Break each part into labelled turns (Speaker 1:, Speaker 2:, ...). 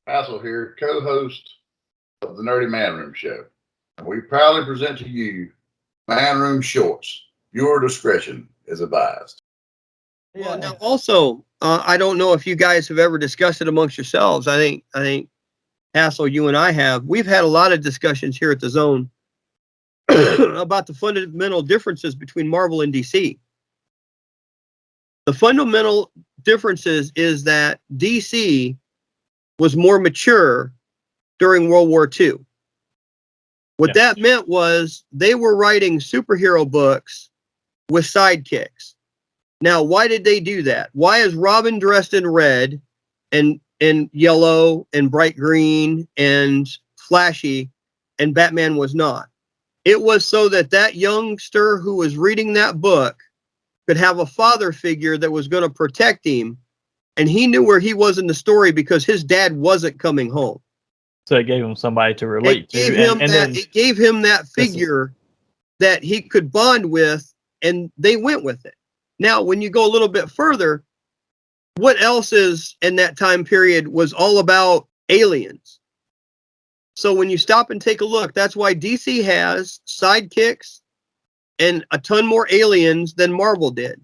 Speaker 1: Hassel here, co-host of the Nerdy Man Room Show. We proudly present to you Man Room Shorts. Your discretion is advised.
Speaker 2: Well, now also, I don't know if you guys have ever discussed it amongst yourselves. I think Hassel, you and I have. We've had a lot of discussions here at the Zone about the fundamental differences between Marvel and DC. The fundamental differences is that DC was more mature during World War II. What that meant was they were writing superhero books with sidekicks. Now, why did they do that? Why is Robin dressed in red and yellow and bright green and flashy and Batman was not? It was so that that youngster who was reading that book could have a father figure that was going to protect him, and he knew where he was in the story because his dad wasn't coming home.
Speaker 3: So it gave him somebody to relate to.
Speaker 2: It gave him that figure that he could bond with, and they went with it. Now, when you go a little bit further, what else is in that time period was all about aliens. So when you stop and take a look, that's why DC has sidekicks and a ton more aliens than Marvel did.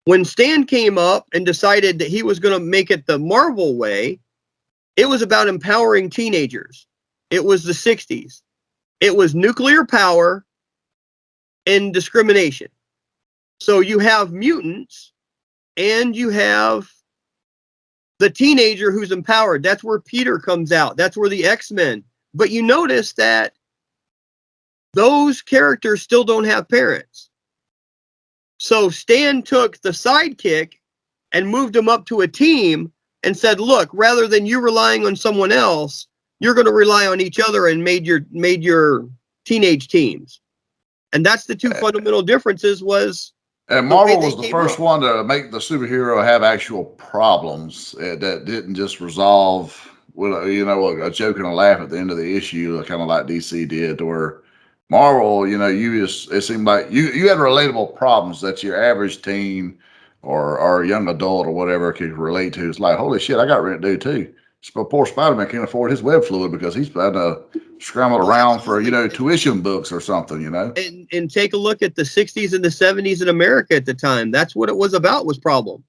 Speaker 2: When Stan came up and decided that he was going to make it the Marvel way, it was about empowering teenagers. It was the 60s. It was nuclear power and discrimination. So you have mutants and you have the teenager who's empowered. That's where Peter comes out. That's where the X-Men. But you notice that those characters still don't have parents. So Stan took the sidekick and moved him up to a team and said, look, rather than you relying on someone else, you're going to rely on each other, and made your teenage teams. And that's the two fundamental differences was.
Speaker 1: And Marvel was the first one to make the superhero have actual problems that didn't just resolve with a joke and a laugh at the end of the issue, kind of like DC did, where Marvel, it seemed like you had relatable problems that your average teen or young adult or whatever could relate to. It's like, holy shit, I got rent due too. Poor Spider-Man can't afford his web fluid because he's had to scramble around for, tuition books or something,
Speaker 2: And take a look at the 60s and the 70s in America at the time. That's what it was about, was problems.